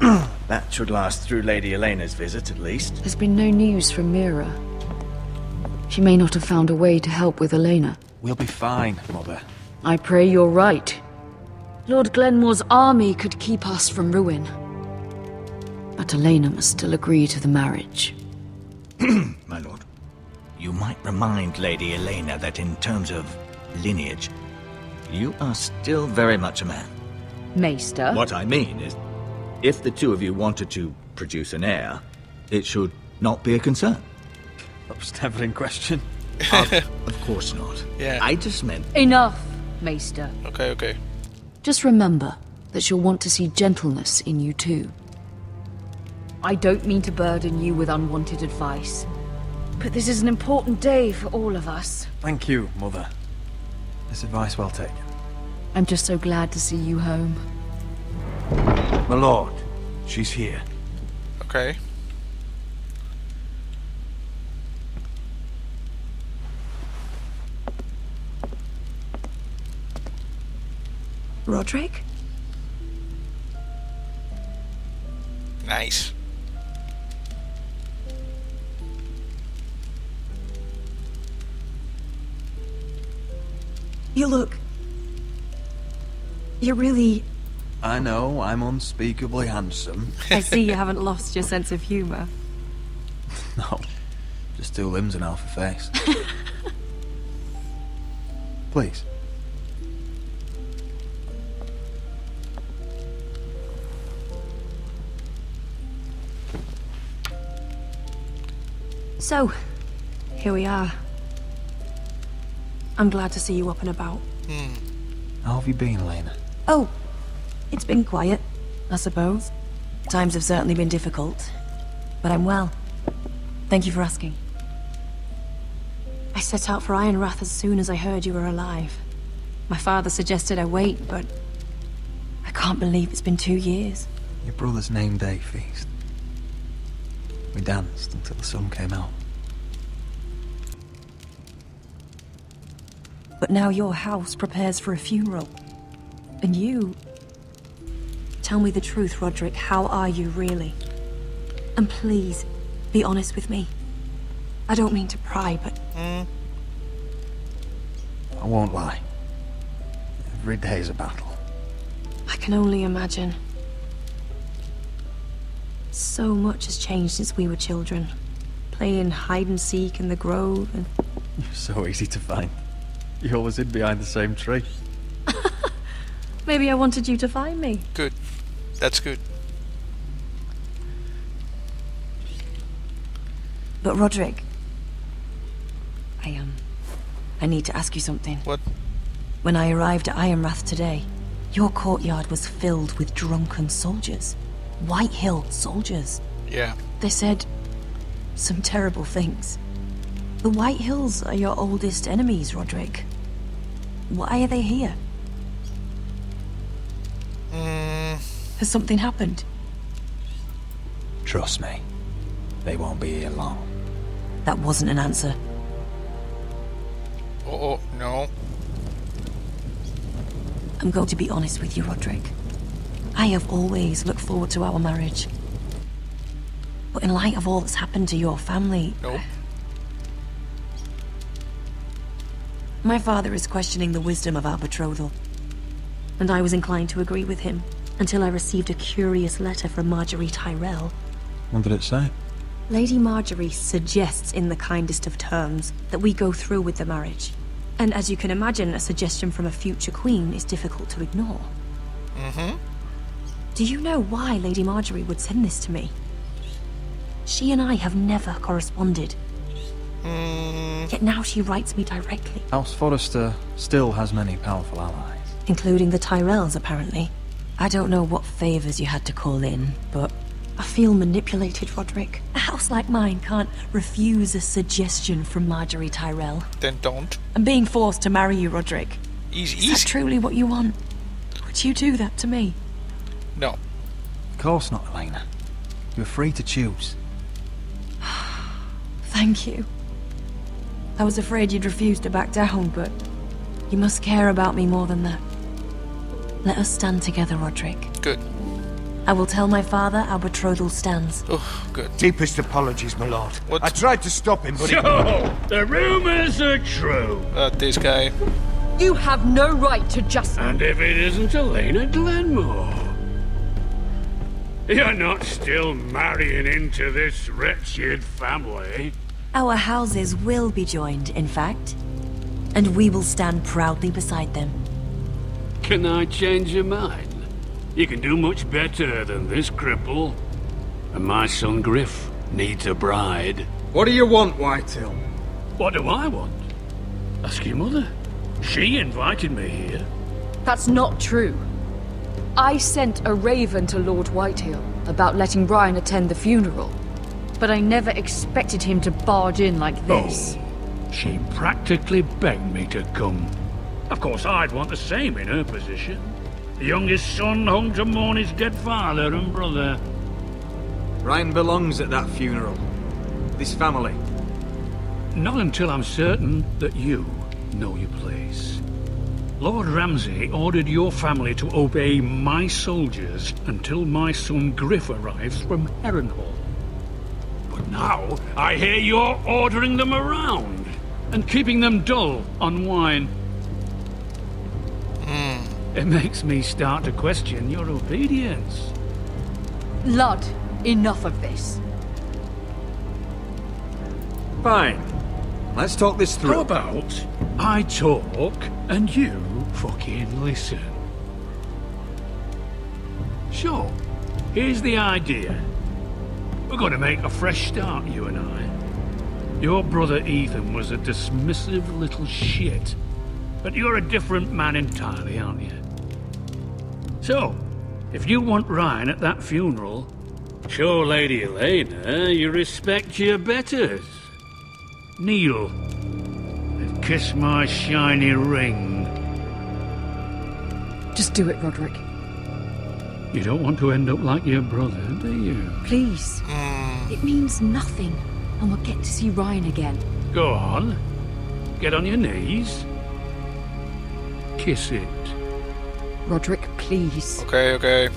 That should last through Lady Elena's visit, at least. There's been no news from Mira. She may not have found a way to help with Elena. We'll be fine, Mother. I pray you're right. Lord Glenmore's army could keep us from ruin. But Elena must still agree to the marriage. My lord. You might remind Lady Elena that in terms of lineage, you are still very much a man. Maester? What I mean is, if the two of you wanted to produce an heir, it should not be a concern. That was never in question. Of course not. Yeah. I just meant... Enough, Maester. Okay. Just remember that she'll want to see gentleness in you too. I don't mean to burden you with unwanted advice, but this is an important day for all of us. Thank you, Mother. This advice well taken. I'm just so glad to see you home. My lord, she's here. Okay. Roderick? Nice. You look... You're really... I know, I'm unspeakably handsome. I see you haven't lost your sense of humor. No, just two limbs and half a face. Please. So, here we are. I'm glad to see you up and about. How have you been, Elena? Oh, it's been quiet, I suppose. Times have certainly been difficult, but I'm well. Thank you for asking. I set out for Ironrath as soon as I heard you were alive. My father suggested I wait, but I can't believe it's been 2 years. Your brother's name day feast. We danced until the sun came out. But now your house prepares for a funeral. And you... Tell me the truth, Roderick. How are you, really? And please, be honest with me. I don't mean to pry, but... I won't lie. Every day's a battle. I can only imagine. So much has changed since we were children. Playing hide and seek in the grove and... You're so easy to find. You always hid behind the same tree. Maybe I wanted you to find me. Good. That's good. But Roderick... I need to ask you something. What? When I arrived at Ironrath today, your courtyard was filled with drunken soldiers. White Hill soldiers. Yeah. They said some terrible things. The White Hills are your oldest enemies, Roderick. Why are they here? Has something happened? Trust me. They won't be here long. That wasn't an answer. Oh, no. I'm going to be honest with you, Roderick. I have always looked forward to our marriage. But in light of all that's happened to your family... Nope. My father is questioning the wisdom of our betrothal. And I was inclined to agree with him, until I received a curious letter from Marjorie Tyrell. What did it say? Lady Marjorie suggests in the kindest of terms that we go through with the marriage. And as you can imagine, a suggestion from a future queen is difficult to ignore. Do you know why Lady Marjorie would send this to me? She and I have never corresponded. Yet now she writes me directly. House Forrester still has many powerful allies. Including the Tyrells, apparently. I don't know what favors you had to call in, but I feel manipulated, Roderick. A house like mine can't refuse a suggestion from Marjorie Tyrell. Then don't. I'm being forced to marry you, Roderick. Easy, Is that truly what you want? Would you do that to me? No. Of course not, Elena. You're free to choose. Thank you. I was afraid you'd refuse to back down, but you must care about me more than that. Let us stand together, Roderick. Good. I will tell my father our betrothal stands. Oh, good. Deepest apologies, my lord. What? I tried to stop him, but he... So, the rumors are true. This guy. You have no right to just... And if it isn't Elena Glenmore? You're not still marrying into this wretched family? Our houses will be joined, in fact. And we will stand proudly beside them. Can I change your mind? You can do much better than this cripple. And my son Griff needs a bride. What do you want, Whitetail? What do I want? Ask your mother. She invited me here. That's not true. I sent a raven to Lord Whitehill about letting Brian attend the funeral. But I never expected him to barge in like this. Oh, she practically begged me to come. Of course, I'd want the same in her position. The youngest son home to mourn his dead father and brother. Ryan belongs at that funeral. This family. Not until I'm certain that you know your place. Lord Ramsay ordered your family to obey my soldiers until my son Griff arrives from Harrenhal. But now, I hear you're ordering them around and keeping them dull on wine. It makes me start to question your obedience. Lud, enough of this. Fine. Let's talk this through. How about I talk and you fucking listen? Sure. Here's the idea. We're going to make a fresh start, you and I. Your brother Ethan was a dismissive little shit. But you're a different man entirely, aren't you? So, if you want Ryan at that funeral, show Lady Elena you respect your betters. Kneel and kiss my shiny ring. Just do it, Roderick. You don't want to end up like your brother, do you? Please. It means nothing, and we'll get to see Ryan again. Go on. Get on your knees. Kiss it. Roderick, please. Okay.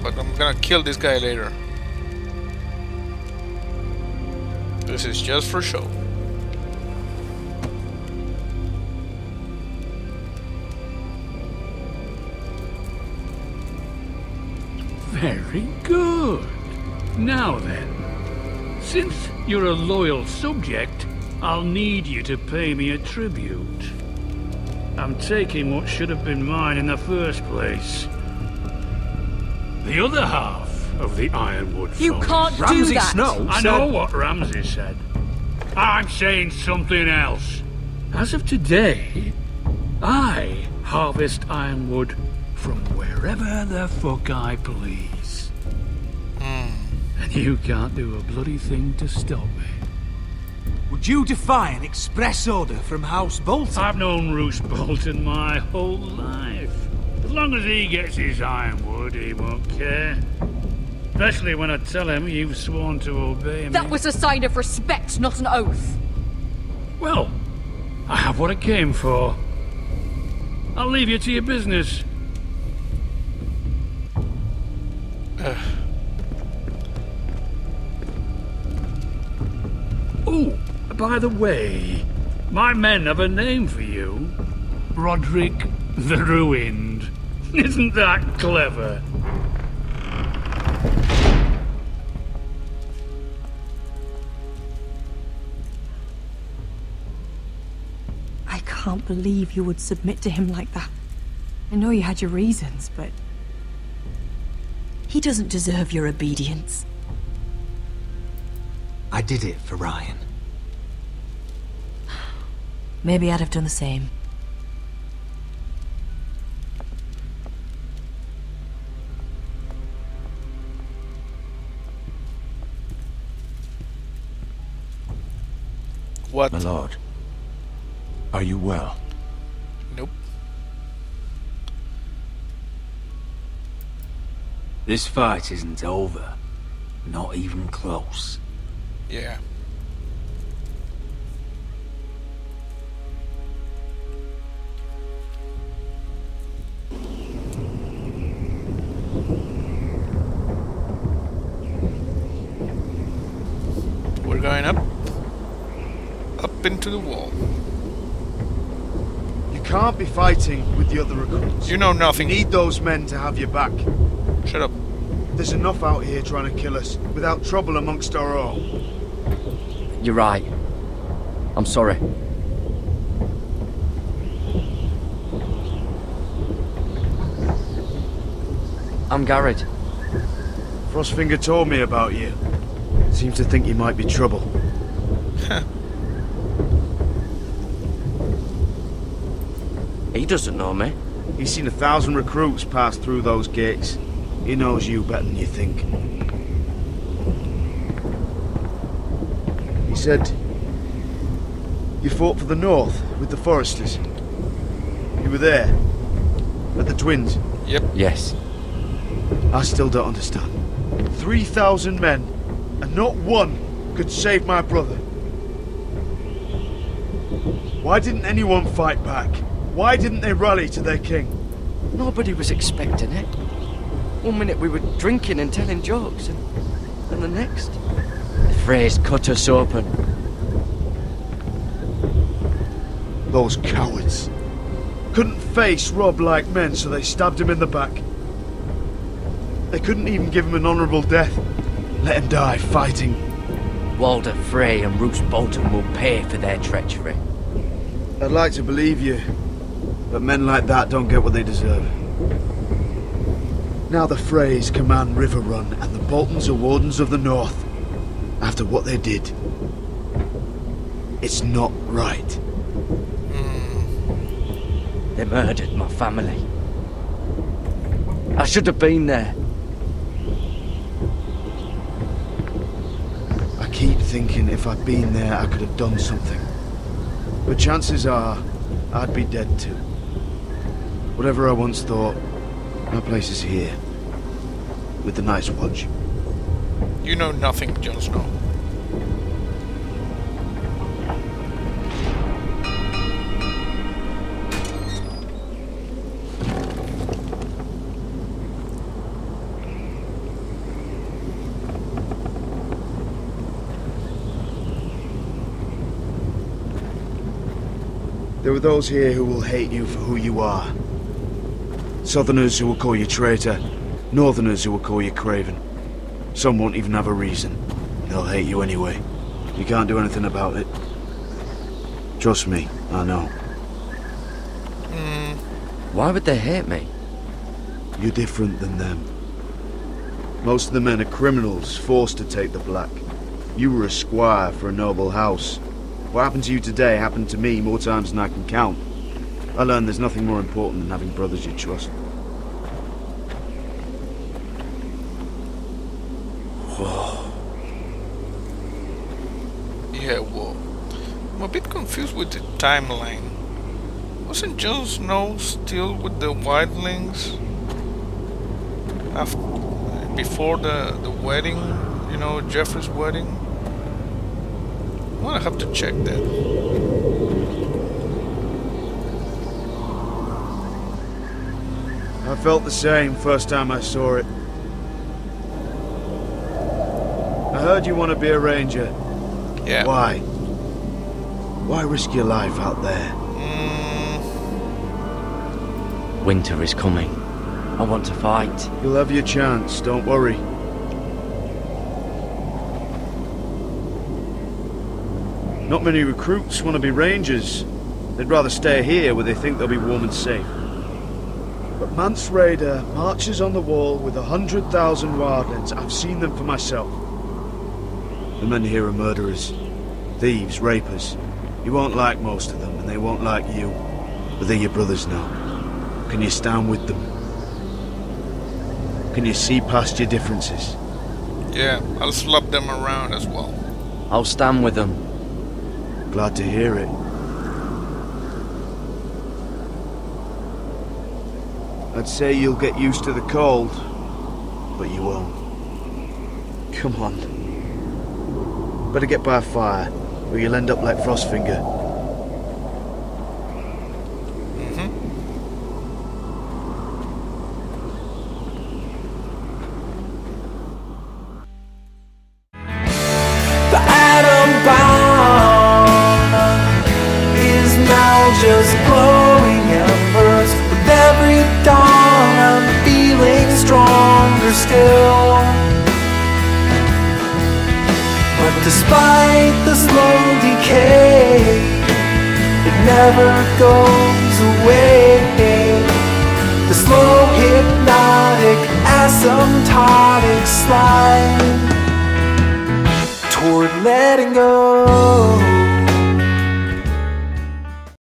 But I'm gonna kill this guy later. This is just for show. Very good. Now then, since you're a loyal subject, I'll need you to pay me a tribute. I'm taking what should have been mine in the first place. The other half of the Ironwood You Forest. can't do Ramsay that! Snow I said... know what Ramsay said. I'm saying something else. As of today, I harvest ironwood from wherever the fuck I please. And you can't do a bloody thing to stop me. Would you defy an express order from House Bolton? I've known Roose Bolton my whole life. As long as he gets his ironwood, he won't care. Especially when I tell him you've sworn to obey me. That was a sign of respect, not an oath. Well, I have what I came for. I'll leave you to your business. Oh, by the way, my men have a name for you. Roderick the Ruined. Isn't that clever? I can't believe you would submit to him like that. I know you had your reasons, but... he doesn't deserve your obedience. I did it for Ryan. Maybe I'd have done the same. What? My lord, are you well? Nope. This fight isn't over. Not even close. Yeah. going up. Up into the wall. You can't be fighting with the other recruits. You know nothing. You need those men to have your back. Shut up. There's enough out here trying to kill us, without trouble amongst our own. You're right. I'm sorry. I'm Gared. Frostfinger told me about you. Seems to think you might be trouble. He doesn't know me. He's seen 1,000 recruits pass through those gates. He knows you better than you think. He said you fought for the North with the Foresters. You were there at the Twins. Yep. Yes. I still don't understand. 3,000 men, and not one could save my brother. Why didn't anyone fight back? Why didn't they rally to their king? Nobody was expecting it. One minute we were drinking and telling jokes, and the next, the Freys cut us open. Those cowards. Couldn't face Rob like men, so they stabbed him in the back. They couldn't even give him an honourable death. Let him die fighting. Walder Frey and Roose Bolton will pay for their treachery. I'd like to believe you, but men like that don't get what they deserve. Now the Freys command River Run, and the Boltons are Wardens of the North. After what they did. It's not right. They murdered my family. I should have been there. I keep thinking if I'd been there, I could have done something. But chances are, I'd be dead too. Whatever I once thought, my place is here. With the Night's Watch. You know nothing, Jon Snow. There are those here who will hate you for who you are. Southerners who will call you traitor. Northerners who will call you craven. Some won't even have a reason. They'll hate you anyway. You can't do anything about it. Trust me, I know. Why would they hate me? You're different than them. Most of the men are criminals, forced to take the black. You were a squire for a noble house. What happened to you today happened to me more times than I can count. I learned there's nothing more important than having brothers you trust. Yeah, whoa. I'm a bit confused with the timeline. Wasn't Jon Snow still with the wildlings before the wedding? You know, Jeffrey's wedding? Well, I have to check that. I felt the same first time I saw it. I heard you want to be a ranger. Yeah. Why? Why risk your life out there? Winter is coming. I want to fight. You'll have your chance, don't worry. Not many recruits want to be rangers. They'd rather stay here where they think they'll be warm and safe. But Mance Rayder marches on the wall with 100,000 wildlings. I've seen them for myself. The men here are murderers, thieves, rapers. You won't like most of them, and they won't like you. But they're your brothers now. Can you stand with them? Can you see past your differences? Yeah, I'll slap them around as well. I'll stand with them. Glad to hear it. I'd say you'll get used to the cold, but you won't. Come on. Better get by a fire, or you'll end up like Frostfinger. But I don't Despite the slow decay, it never goes away. The slow hypnotic asymptotic slide toward letting go.